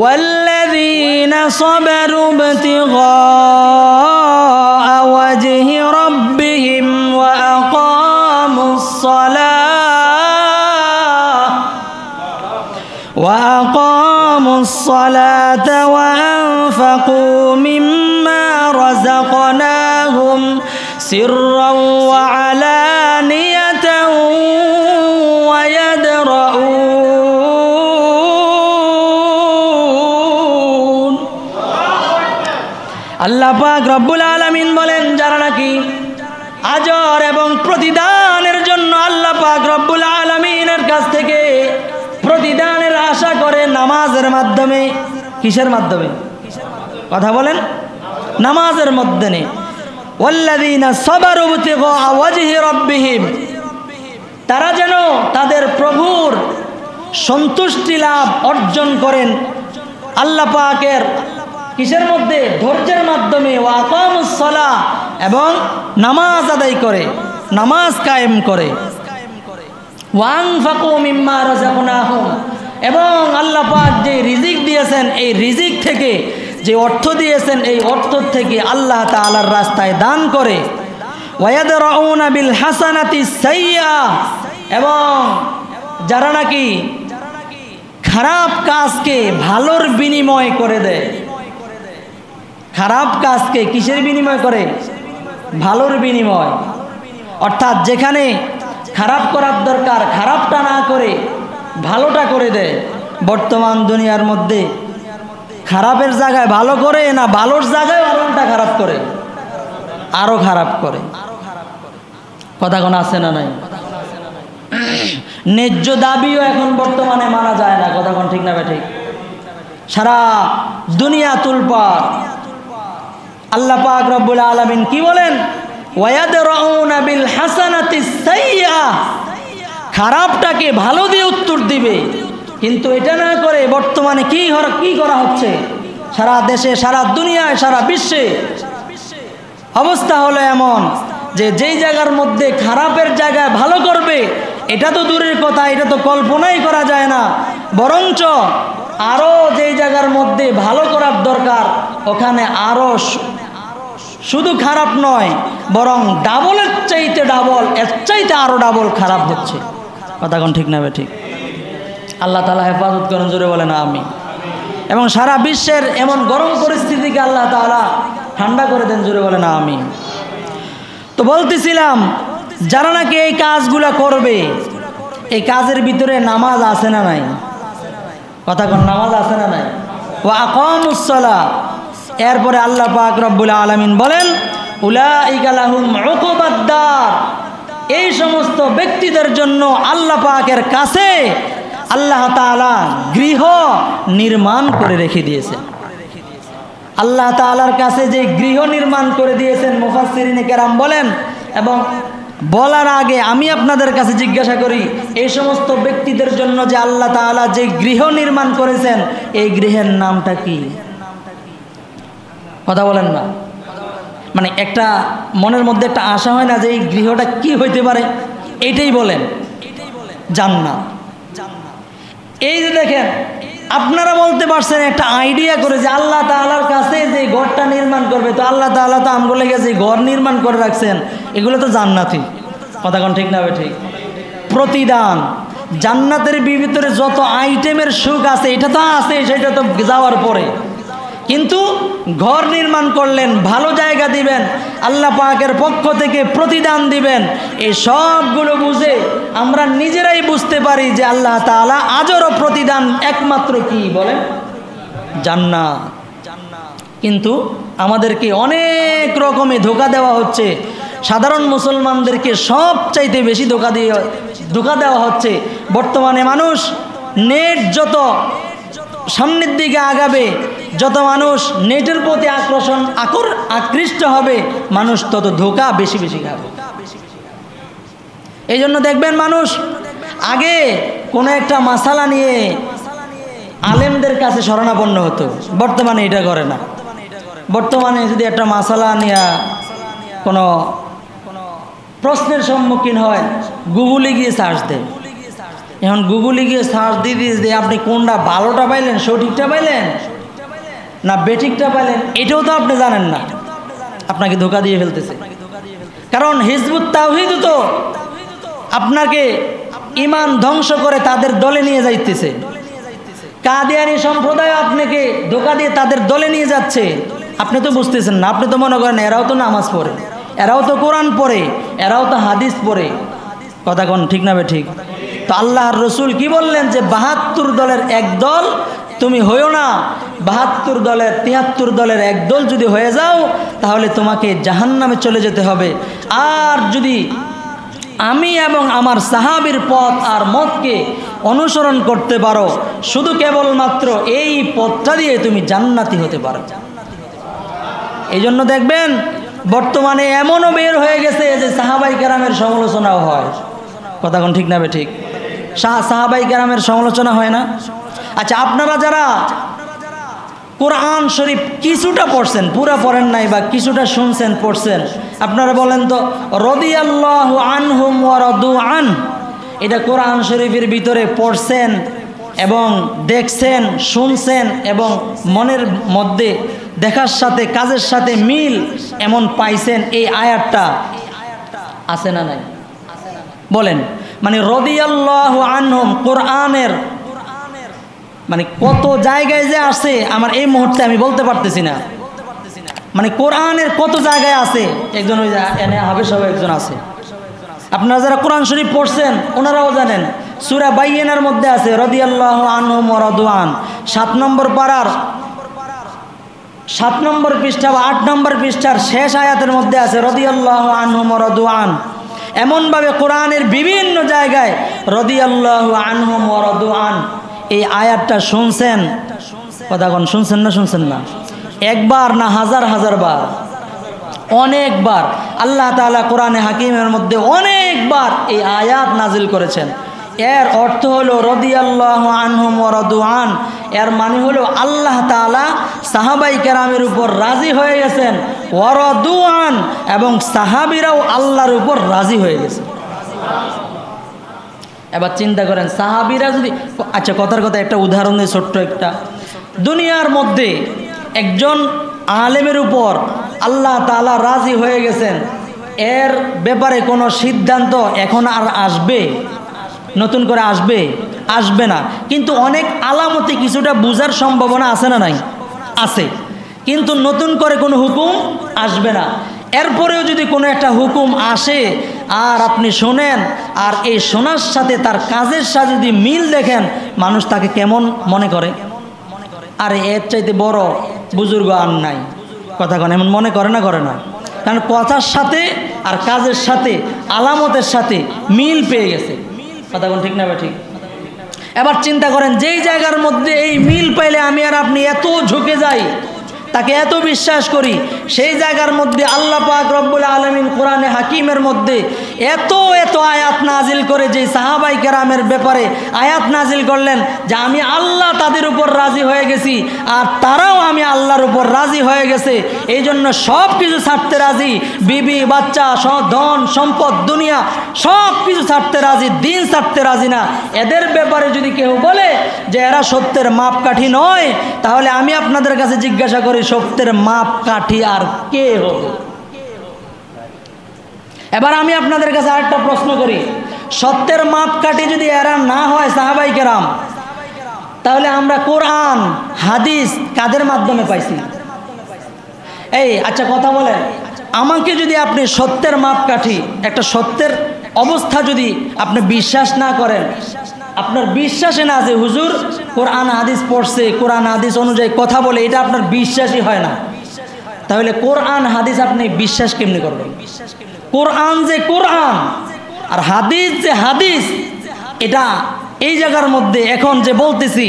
Speaker 1: ওয়াল্লাযীনা সাবারু ইবতিগাআ ওয়াজহি রাব্বিহিম ওয়া আকামুস সালাতা ওয়া আনফাকু মিম্মা রাযাকনাহুম সিররান ওয়া আলানিয়াতান ওয়া ইয়াদরাউন। আল্লাহ পাক রব্বুল আলামিন বলেন যারা নাকি আজর এবং প্রতিদানের জন্য আল্লাহ পাক রব্বুল আলামিনের কাছ থেকে প্রতিদানের আশা করে নামাজের মাধ্যমে, কিসের মাধ্যমে কথা বলেন? নামাজের মাধ্যমে। ওয়াল্লাযীনা সাবারু ইবতিগাআ ওয়াজহি রাব্বিহিম, তারা যেন তাদের প্রভুর সন্তুষ্টি লাভ অর্জন করেন আল্লাহ পাকের কিসের মধ্যে? ধৈর্যের মাধ্যমে। ওয়া আকামুস সালাহ, এবং নামাজ আদায় করে, নামাজ কায়েম করে। ওয়া আনফাকু মিম্মা রাযাকনাহুম, এবং আল্লাহ পাক যে রিজিক দিয়েছেন এই রিজিক থেকে, যে অর্থ দিয়েছেন এই অর্থ থেকে আল্লাহ তাআলার রাস্তায় দান করে। ওয়া ইয়াদরাউনা বিল হাসানাতি সাইয়্যা, এবং যারা নাকি খারাপ কাজকে ভালোর বিনিময় করে দেয়। খারাপ কাজকে কিসের বিনিময় করে? ভালোর বিনিময়। অর্থাৎ যেখানে খারাপ করার দরকার খারাপটা না করে ভালোটা করে দেয়। বর্তমান দুনিয়ার মধ্যে খারাপের জায়গায় ভালো করে না, ভালোর জায়গায় আরোটা খারাপ করে, আরো খারাপ করে। কথা কোন আছে না নাই? ন্যায্য দাবিও এখন বর্তমানে মানা যায় না, কথা কোন ঠিক না ঠিক? সারা দুনিয়া তুলপাড়। আল্লাহ পাক রব্বুল আলামিন কি বলেন? ওয়ায়াদরাউনা বিল হাসানাতিস সাইয়্যা, খারাপটাকে ভালো দিয়ে উত্তর দিবে। কিন্তু এটা না করে বর্তমানে কি করা হচ্ছে? সারা দেশে, সারা দুনিয়ায়, সারা বিশ্বে অবস্থা হলো এমন যে যেই জায়গার মধ্যে খারাপের জায়গায় ভালো করবে এটা তো দূরের কথা, এটা তো কল্পনাই করা যায় না। বরঞ্চ আরও যেই জায়গার মধ্যে ভালো করার দরকার ওখানে আরও শুধু খারাপ নয়, বরং ডাবলের চাইতে ডাবল, এর চাইতে আরও ডাবল খারাপ হচ্ছে। কথা কোন ঠিক না ঠিক? আল্লাহ তাআলা হেফাজত করেন, জোরে বলেন আমিন। এবং সারা বিশ্বের এমন গরম পরিস্থিতিকে আল্লাহ তাআলা ঠান্ডা করে দেন, জোরে বলেন আমিন। তো বলতেছিলাম যারা নাকি এই কাজগুলা করবে, এই কাজের ভিতরে নামাজ আছে না নাই? কথা কোন নামাজ আছে না নাই? ওয়া আকামুস সালাহ, এরপরে আল্লাহ পাক রব্বুল আলামিন বলেন উলাইকা লাহুম উকুবাদ দার, এই সমস্ত ব্যক্তিদের জন্য আল্লাহ পাকের কাছে আল্লাহ তাআলা গৃহ নির্মাণ করে রেখে দিয়েছেন। আল্লাহ তাআলার কাছে যে গৃহ নির্মাণ করে দিয়েছেন, মুফাসসিরিনে কেরাম বলেন। এবং বলার আগে আমি আপনাদের কাছে জিজ্ঞাসা করি, এই সমস্ত ব্যক্তিদের জন্য যে আল্লাহ তাআলা যে গৃহ নির্মাণ করেছেন এই গৃহের নামটা কি? কথা বলেন না। মানে একটা মনের মধ্যে একটা আশা হয় না যে এই গৃহটা কি হইতে পারে? এইটাই বলেন, জান্নাত। এই যে দেখেন, আপনারা বলতে পারছেন একটা আইডিয়া করে যে আল্লাহ তাআলার কাছে যে ঘরটা নির্মাণ করবে, তো আল্লাহ তাআলা তো আমগুলো যে ঘর নির্মাণ করে রাখছেন এগুলো তো জান্নাতি। কথা কোন ঠিক না ঠিক? প্রতিদান জান্নাতের ভিতরে যত আইটেমের সুখ আছে এটা তো আছে, সেটা তো যাওয়ার পরে। কিন্তু ঘর নির্মাণ করলেন, ভালো জায়গা দিবেন, আল্লাহ পাকের পক্ষ থেকে প্রতিদান দিবেন, এই সবগুলো বুঝে আমরা নিজেরাই বুঝতে পারি যে আল্লাহ তাআলা আজরও প্রতিদান একমাত্র কি বলেন, জান্নাত। কিন্তু আমাদেরকে অনেক রকমে ধোঁকা দেওয়া হচ্ছে। সাধারণ মুসলমানদেরকে সবচাইতে বেশি ধোঁকা দেওয়া হচ্ছে। বর্তমানে মানুষ নেট যত সামনের দিকে আগাবে, যত মানুষ নেটের প্রতি আকৃষ্ট হবে, মানুষ তত ধোঁকা বেশি বেশি খাবে। এই জন্য দেখবেন মানুষ আগে কোনো একটা মাসালা নিয়ে আলেমদের কাছে শরণাপন্ন হতো, বর্তমানে এটা করে না। বর্তমানে যদি একটা মাসালা নিয়ে কোনো প্রশ্নের সম্মুখীন হয়, গুগলে গিয়ে সার্চ দেয়। এখন গুগলে গিয়ে সার্চ দিয়ে আপনি কোনটা ভালোটা পাইলেন, সঠিকটা পাইলেন না বেঠিকটা পাইলেন, এটাও তো আপনি জানেন না, আপনাকে ধোঁকা দিয়ে ফেলতেছে। কারণ হিজবুত তাওহীদ তো আপনাকে ঈমান ধ্বংস করে তাদের দলে নিয়ে যাইতেছে। কাদিয়ানী সম্প্রদায় আপনাকে ধোঁকা দিয়ে তাদের দলে নিয়ে যাচ্ছে, আপনি তো বুঝতেছেন না। আপনি তো মনে করেন এরাও তো নামাজ পড়ে, এরাও তো কোরআন পড়ে, এরাও তো হাদিস পড়ে। কথা কোন ঠিক না বে ঠিক? তো আল্লাহর রসুল কি বললেন যে ৭২ দলের এক দল তুমি হইও না, ৭২ দলের ৭৩ দলের এক দল যদি হয়ে যাও তাহলে তোমাকে জাহান্নামে চলে যেতে হবে। আর যদি আমি এবং আমার সাহাবীর পথ আর মতকে অনুসরণ করতে পারো, শুধু কেবলমাত্র এই পথটা দিয়ে তুমি জান্নাতি হতে পারো। এই জন্য দেখবেন বর্তমানে এমনও বের হয়ে গেছে যে সাহাবাই কেরামের সমালোচনাও হয়। কথা কোন ঠিক না বে ঠিক? সাহাবাই কেরামের সমালোচনা হয় না? আচ্ছা, আপনারা যারা কোরআন শরীফ কিছুটা পড়ছেন, পুরা পড়েন নাই বা কিছুটা শুনছেন পড়ছেন, আপনারা বলেন তো রাদিয়াল্লাহু আনহুম ওয়া রাদু আন, এটা কোরআন শরীফের ভিতরে পড়ছেন এবং দেখছেন, শুনছেন এবং মনের মধ্যে দেখার সাথে কাজের সাথে মিল এমন পাইছেন, এই আয়াতটা আছে না নাই? বলেন। মানে রাদিয়াল্লাহু আনহুম কোরআনের মানে কত জায়গায় যে আছে আমার এই মুহূর্তে আমি বলতে পারতেছি না। মানে কোরআনের কত জায়গায় আছে, একজন ওই এনে হাফেজ সাহেব একজন আছে, আপনারা যারা কোরআন শরীফ পড়ছেন ওনারাও জানেন। সূরা বাইয়িনার মধ্যে আছে রাদিয়াল্লাহু আনহুম ওয়া রাদু আন, 7 নম্বর পারার 7 নম্বর পৃষ্ঠা বা 8 নম্বর পৃষ্ঠার শেষ আয়াতের মধ্যে আছে রাদিয়াল্লাহু আনহুম ওয়া রাদু আন। এমনভাবে কোরআনের বিভিন্ন জায়গায় রাদিয়াল্লাহু আনহুম ওয়া রাদু আন এই আয়াতটা শুনছেন। কথা কোন শুনছেন না শুনছেন না? একবার না হাজার হাজার বার, অনেকবার আল্লাহ তাআলা কোরআনে হাকিমের মধ্যে অনেকবার এই আয়াত নাজিল করেছেন। এর অর্থ হলো রাদিয়াল্লাহু আনহুম ওয়া রাদু আন, এর মানে হলো আল্লাহ তাআলা সাহাবাই কেরামের উপর রাজি হয়ে গেছেন, ওয়া রাদু আন, এবং সাহাবীরাও আল্লাহর উপর রাজি হয়ে গেছে। এবার চিন্তা করেন সাহাবীরা যদি, আচ্ছা কথার কথা একটা উদাহরণ দিই ছোট্ট একটা, দুনিয়ার মধ্যে একজন আলেমের উপর আল্লাহ তাআলা রাজি হয়ে গেছেন, এর ব্যাপারে কোনো সিদ্ধান্ত এখন আর আসবে? নতুন করে আসবে? আসবে না। কিন্তু অনেক আলামতে কিছুটা বোঝার সম্ভাবনা আছে না নাই? আছে। কিন্তু নতুন করে কোনো হুকুম আসবে না। এরপরেও যদি কোনো একটা হুকুম আসে আর আপনি শোনেন, আর এই শোনার সাথে তার কাজের সাথে যদি মিল দেখেন, মানুষ তাকে কেমন মনে করে? আরে এর চাইতে বড় বুজুর্গ আর নাই। কথা কেন এমন মনে করে না? করে না? কারণ কথার সাথে আর কাজের সাথে আলামতের সাথে মিল পেয়ে গেছে। কথা কোন ঠিক না বা ঠিক? এবার চিন্তা করেন যেই জায়গার মধ্যে এই মিল পাইলে আমি আর আপনি এত ঝুঁকে যাই, তাকে এত বিশ্বাস করি, সেই জায়গার মধ্যে আল্লাহ পাক রব্বুল আলামিন কোরআনে হাকিমের মধ্যে এত এত আয়াত নাজিল করে, যে সাহাবাই কেরামের ব্যাপারে আয়াত নাজিল করলেন যে আমি আল্লাহ তাদের উপর রাজি হয়ে গেছি আর তারাও আমি আল্লাহর উপর রাজি হয়ে গেছে। এই জন্য সব কিছু ছাড়তে রাজি, বিবি বাচ্চা ধন সম্পদ দুনিয়া সব কিছু ছাড়তে রাজি, দিন ছাড়তে রাজি না। এদের ব্যাপারে যদি কেউ বলে যে এরা সত্যের মাপকাঠি নয়, তাহলে আমি আপনাদের কাছে জিজ্ঞাসা করি সত্যের মাপকাঠি আর কে হবে? এবার আমি আপনাদের কাছে আরেকটা প্রশ্ন করি, সত্যের মাপকাঠি যদি এরা না হয় সাহাবাই কেরাম, তাহলে আমরা কোরআন হাদিস কাদের মাধ্যমে পাইছি? এই আচ্ছা কথা বলেন, আমাকে যদি আপনি সত্যের মাপকাঠি, একটা সত্যের অবস্থা যদি আপনি বিশ্বাস না করেন, আপনার বিশ্বাসে না যে হুজুর কোরআন হাদিস পড়ছে, কোরআন হাদিস অনুযায়ী কথা বলে, এটা আপনার বিশ্বাসই হয় না, তাহলে কোরআন হাদিস আপনি বিশ্বাস কেমনি করবেন? কোরআন যে কোরআন আর হাদিস যে হাদিস, এটা এই জায়গার মধ্যে এখন যে বলতেছি,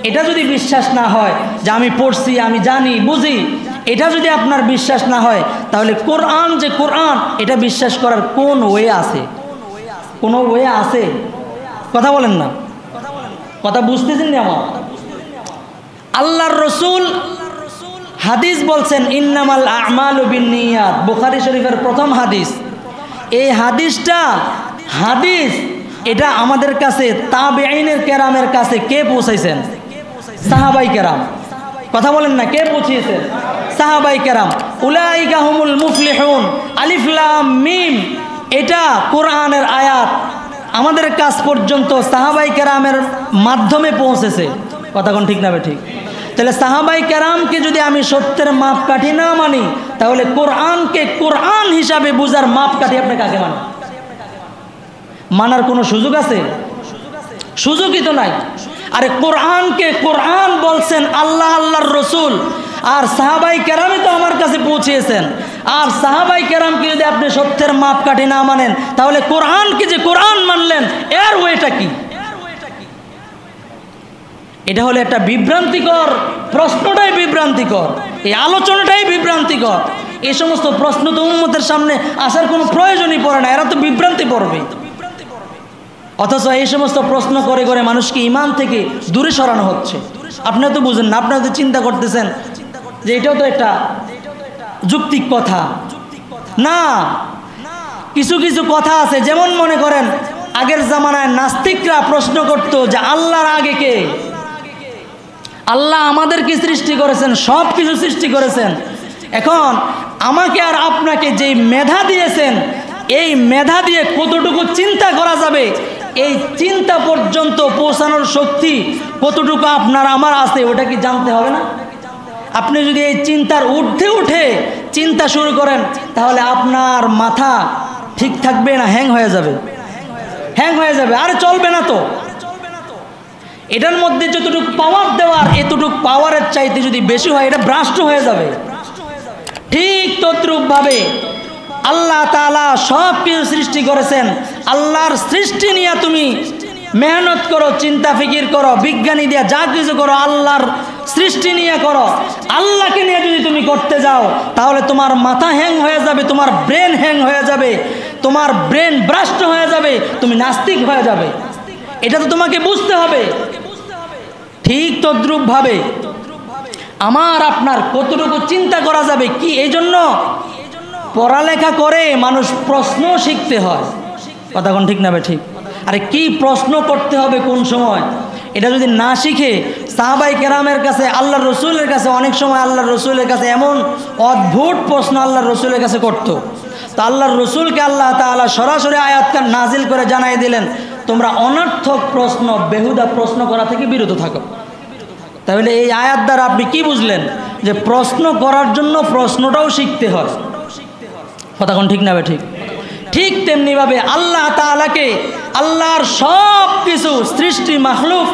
Speaker 1: এটা যদি বিশ্বাস না হয় যে আমি পড়ছি, আমি জানি, বুঝি, এটা যদি আপনার বিশ্বাস না হয়, তাহলে কোরআন যে কোরআন এটা বিশ্বাস করার কোন ওয়ে আছে? কোনো ওয়ে আছে? কথা বলেন না, কথা বুঝতেছেন না আমার? আল্লাহর রসুল হাদিস বলছেন ইন্নামাল আমালু বিন্নিয়াত, বুখারী শরীফের প্রথম হাদিস। এই হাদিসটা হাদিস এটা আমাদের কাছে তাবেঈনের কেরামের কাছে কে পৌঁছাইছেন? সাহাবাই কেরাম। কথা বলেন না, কে পৌঁছিয়েছেন? সাহাবাই কেরাম। উলাইকা হুমুল মুফলিহুন, আলিফ লাম মিম, এটা কোরআনের আয়াত আমাদের কাছ পর্যন্ত সাহাবাই কেরামের মাধ্যমে পৌঁছেছে। কথা কোন ঠিক না ঠিক? তাহলে সাহাবাই কেরামকে যদি আমি সত্যের মাপকাঠি না মানি, তাহলে কোরআনকে কোরআন হিসাবে বুঝার মাপকাঠি আপনি কাকে মানেন? মানার কোনো সুযোগ আছে? সুযোগই তো নাই। আরে কোরআনকে কোরআন বলছেন আল্লাহ, আল্লাহর রসুল, আর সাহাবাই কেরামই তো আমার কাছে পৌঁছিয়েছেন। আর সাহাবাই কেরামকে যদি আপনি সত্যের মাপকাঠি না মানেন, তাহলে কোরআনকে যে কোরআন মানলেন, এর ওয়েটা কি? এটা হলো একটা বিভ্রান্তিকর, প্রশ্নটাই বিভ্রান্তিকর, এই আলোচনাটাই বিভ্রান্তিকর। এই সমস্ত প্রশ্ন তো উম্মতের সামনে আসার কোনো প্রয়োজনই পড়ে না, এরা তো বিভ্রান্তি পড়বে। অথচ এই সমস্ত প্রশ্ন করে করে মানুষকে ঈমান থেকে দূরে সরানো হচ্ছে। আপনারা তো বুঝেন না, আপনারা তো চিন্তা করতেছেন যে এটাও তো একটা যুক্তিক কথা না। কিছু কিছু কথা আছে, যেমন মনে করেন আগের জামানায় নাস্তিকরা প্রশ্ন করত যে আল্লাহর আগে কে? আল্লাহ আমাদেরকে সৃষ্টি করেছেন, সব কিছু সৃষ্টি করেছেন, এখন আমাকে আর আপনাকে যেই মেধা দিয়েছেন, এই মেধা দিয়ে কতটুকু চিন্তা করা যাবে, এই চিন্তা পর্যন্ত পৌঁছানোর শক্তি কতটুকু আপনার আমার আছে, ওটা কি জানতে হবে না? আপনি যদি এই চিন্তার ঊর্ধ্বে উঠে চিন্তা শুরু করেন, তাহলে আপনার মাথা ঠিক থাকবে না, হ্যাং হয়ে যাবে, হ্যাং হয়ে যাবে, আরে চলবে না তো। এটার মধ্যে যতটুকু পাওয়ার দেওয়ার, এতটুকু পাওয়ারের চাইতে যদি বেশি হয়, এটা ভ্রষ্ট হয়ে যাবে। ঠিক তদ্রূপভাবে আল্লাহ তাআলা সব কিছু সৃষ্টি করেছেন, আল্লাহর সৃষ্টি নিয়ে তুমি মেহনত করো, চিন্তা ফিকির করো, বিজ্ঞানী দিয়া যা কিছু করো, আল্লাহর সৃষ্টি নিয়ে করো। আল্লাহকে নিয়ে যদি তুমি করতে যাও, তাহলে তোমার মাথা হ্যাং হয়ে যাবে, তোমার ব্রেন হ্যাং হয়ে যাবে, তোমার ব্রেন ভ্রষ্ট হয়ে যাবে, তুমি নাস্তিক হয়ে যাবে। এটা তো তোমাকে বুঝতে হবে। ঠিক তদ্রূপভাবে আমার আপনার কতটুকু চিন্তা করা যাবে কি, এই জন্য পড়ালেখা করে মানুষ প্রশ্ন শিখতে হয়। কথা কোন ঠিক না ঠিক? আরে কি প্রশ্ন করতে হবে কোন সময়, এটা যদি না শিখে, সাহাবাই কেরামের কাছে, আল্লাহর রসুলের কাছে অনেক সময় আল্লাহর রসুলের কাছে এমন অদ্ভুত প্রশ্ন আল্লাহর রসুলের কাছে করতো, তো আল্লাহর রসুলকে আল্লাহ তাআলা সরাসরি আয়াতকার নাজিল করে জানাই দিলেন, তোমরা অনর্থক প্রশ্ন, বেহুদা প্রশ্ন করা থেকে বিরত থাকো। তাহলে এই আয়াত দ্বারা আপনি কি বুঝলেন? যে প্রশ্ন করার জন্য প্রশ্নটাও শিখতে হয়। কথা কোন ঠিক না ঠিক? ঠিক তেমনিভাবে আল্লাহ তাআলাকে, আল্লাহর সব কিছু সৃষ্টি মাখলুক,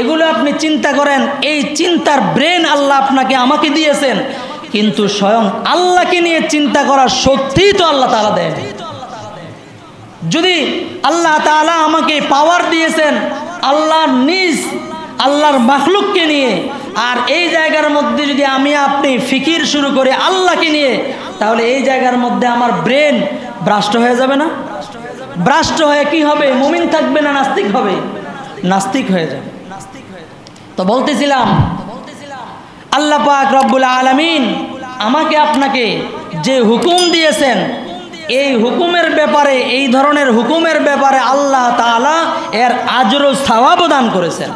Speaker 1: এগুলো আপনি চিন্তা করেন, এই চিন্তার ব্রেন আল্লাহ আপনাকে আমাকে দিয়েছেন, কিন্তু স্বয়ং আল্লাহকে নিয়ে চিন্তা করার শক্তি তো আল্লাহ তাআলা দেন। যদি আল্লাহ তাআলা আমাকে পাওয়ার দিয়েছেন আল্লাহর নিজ, আল্লাহর মাখলুককে নিয়ে, আর এই জায়গার মধ্যে যদি আমি আপনি ফিকির শুরু করে আল্লাহকে নিয়ে, তাহলে এই জায়গার মধ্যে আমার ব্রেন ভ্রষ্ট হয়ে যাবে না? ভ্রষ্ট হয়ে কি হবে? মুমিন থাকবে না নাস্তিক হবে? নাস্তিক হয়ে যাবে। তো বলতেছিলাম আল্লাহ পাক রব্বুল আলামিন আমাকে আপনাকে যে হুকুম দিয়েছেন, এই হুকুমের ব্যাপারে, এই ধরনের হুকুমের ব্যাপারে আল্লাহ তাআলা এর আজর ও সওয়াব দান করেছেন।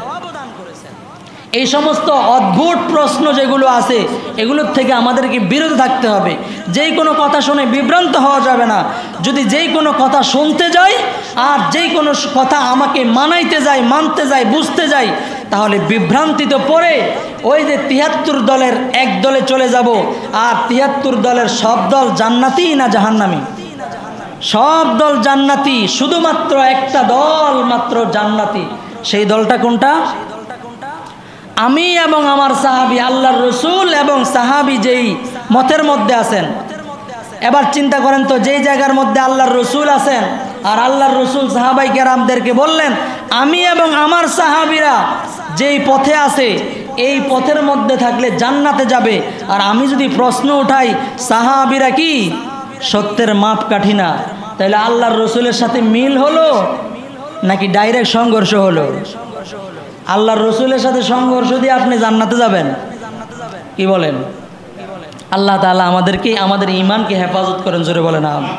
Speaker 1: এই সমস্ত অদ্ভুত প্রশ্ন যেগুলো আছে এগুলোর থেকে আমাদেরকে বিরত থাকতে হবে। যেই কোনো কথা শুনে বিভ্রান্ত হওয়া যাবে না। যদি যেই কোনো কথা শুনতে যাই আর যেই কোনো কথা আমাকে মানাইতে যাই, মানতে যাই, বুঝতে যাই, তাহলে বিভ্রান্তিতে পড়ে ওই যে ৭৩ দলের এক দলে চলে যাব। আর ৭৩ দলের সব দল জান্নাতি না জাহান্নামী? সব দল জান্নাতি, শুধুমাত্র একটা দল মাত্র জান্নাতি। সেই দলটা কোনটা? আমি এবং আমার সাহাবী, আল্লাহর রসুল এবং সাহাবী যেই মতের মধ্যে আছেন। এবার চিন্তা করেন তো, যেই জায়গার মধ্যে আল্লাহর রসুল আছেন আর আল্লাহর রসুল সাহাবাই কেরামদেরকে বললেন আমি এবং আমার সাহাবীরা যেই পথে আছে এই পথের মধ্যে থাকলে জান্নাতে যাবে। আর আমি যদি প্রশ্ন উঠাই সাহাবীরা কি সত্যের মাপকাঠি না, তাহলে আল্লাহর রসুলের সাথে মিল হলো নাকি ডাইরেক্ট সংঘর্ষ হলো? আল্লাহর রসুলের সাথে সংঘর্ষ দিয়ে আপনি জান্নাতে যাবেন? কি বলেন? আল্লাহ তাআলা আমাদেরকে, আমাদের ঈমানকে হেফাজত করেন, জোরে বলেন আমিন।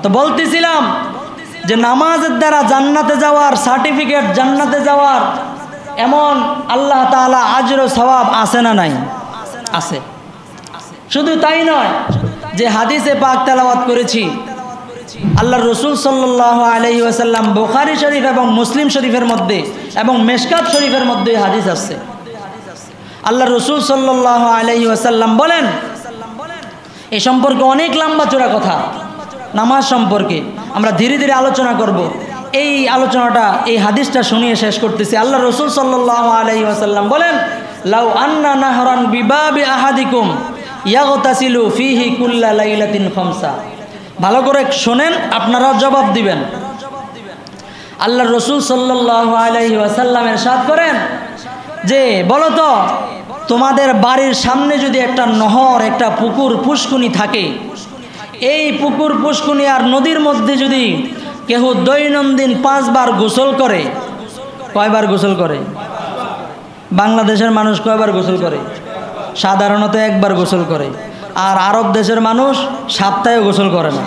Speaker 1: তো বলতেছিলাম যে নামাজের দ্বারা জান্নাতে যাওয়ার সার্টিফিকেট, জান্নাতে যাওয়ার এমন আল্লাহ তাআলা আজর ও সওয়াব আছে না নাই? আছে। শুধু তাই নয়, যে হাদিসে পাক তেলাওয়াত করেছি আল্লাহর রসুল সাল্লাল্লাহু আলাইহি ওয়াসাল্লাম, বুখারী শরীফ এবং মুসলিম শরীফের মধ্যে এবং মেশকাত শরীফের মধ্যে হাদিস আছে। আল্লাহর রসুল সাল্লাল্লাহু আলাইহি ওয়াসাল্লাম বলেন, এই সম্পর্কে অনেক লম্বা চড়া কথা, নামাজ সম্পর্কে আমরা ধীরে ধীরে আলোচনা করব। এই আলোচনাটা, এই হাদিসটা শুনিয়ে শেষ করতেছি। আল্লাহ রসুল সাল্লাল্লাহু আলাইহি ওয়াসাল্লাম বলেন, লাউ আন্না নাহরান বিবাবি আহাদিকুম ইয়াগতাসিলু ফিহি কুল্লা লাইলাতিন খামসা। ভালো করে শোনেন, আপনারাও জবাব দিবেন। আল্লাহ রসুল সাল্লাল্লাহু আলাইহি ওয়াসাল্লাম ইরশাদ করেন যে বলো তো, তোমাদের বাড়ির সামনে যদি একটা নহর, একটা পুকুর, পুষ্কুনি থাকে, এই পুকুর, পুষ্কুনি আর নদীর মধ্যে যদি কেহ দৈনন্দিন 5 বার গোসল করে, কয়বার গোসল করে? বাংলাদেশের মানুষ কয়বার গোসল করে? সাধারণত 1 বার গোসল করে। আর আরব দেশের মানুষ সপ্তাহে গোসল করে না।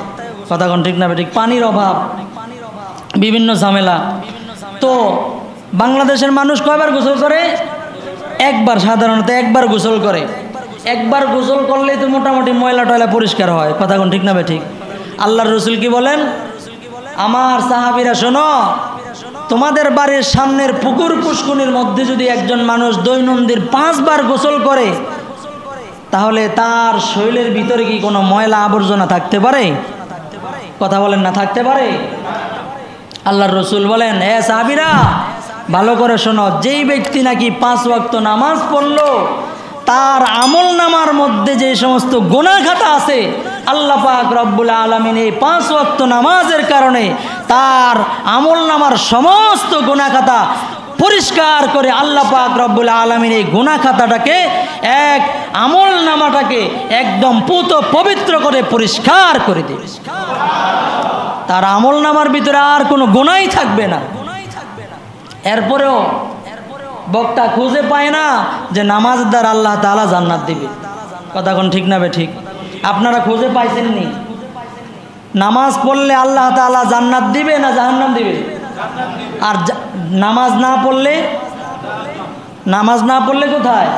Speaker 1: কথা কোন ঠিক না ঠিক? পানির অভাব, বিভিন্ন ঝামেলা। তো বাংলাদেশের মানুষ কয়বার গোসল করে? 1 বার, সাধারণত 1 বার গোসল করে। 1 বার গোসল করলেই তো মোটামুটি ময়লা টয়লা পরিষ্কার হয়। কথা কোন ঠিক না ঠিক? আল্লাহর রসুল কি বলেন? আমার সাহাবীরা শোনো, তোমাদের বাড়ির সামনের পুকুর, পুষ্কুনির মধ্যে যদি একজন মানুষ দৈনন্দিন 5 বার গোসল করে, তাহলে তার শরীরের ভিতরে কি কোনো ময়লা আবর্জনা থাকতে পারে? কথা বলেন না, থাকতে পারে? আল্লাহর রসুল বলেন, হে সাহাবীরা ভালো করে শোনো, যেই ব্যক্তি নাকি 5 ওয়াক্ত নামাজ পড়লো, তার আমল নামার মধ্যে যে সমস্ত গুনাহ খাতা আছে, আল্লাহ পাক রব্বুল আলামিন এই 5 ওয়াক্ত নামাজের কারণে তার আমল নামার সমস্ত গুনাহ খাতা পরিষ্কার করে আল্লাহ পাক রব্বুল আলামিন এই গুনাহ খাতাটাকে, এক আমল নামাটাকে একদম পুত পবিত্র করে পরিষ্কার করে দেবে। তার আমল নামার ভিতরে আর কোনো গুনাহই থাকবে না। এরপরেও বক্তা খুঁজে পায় না যে নামাজ দ্বারা আল্লাহ তাআলা জান্নাত দিবে। কথা কোন ঠিক না ঠিক? আপনারা খুঁজে পাইছেননি? নামাজ পড়লে আল্লাহ তাআলা জান্নাত দিবে না জাহান্নাম দিবে? আর নামাজ না পড়লে, নামাজ না পড়লে কোথায়?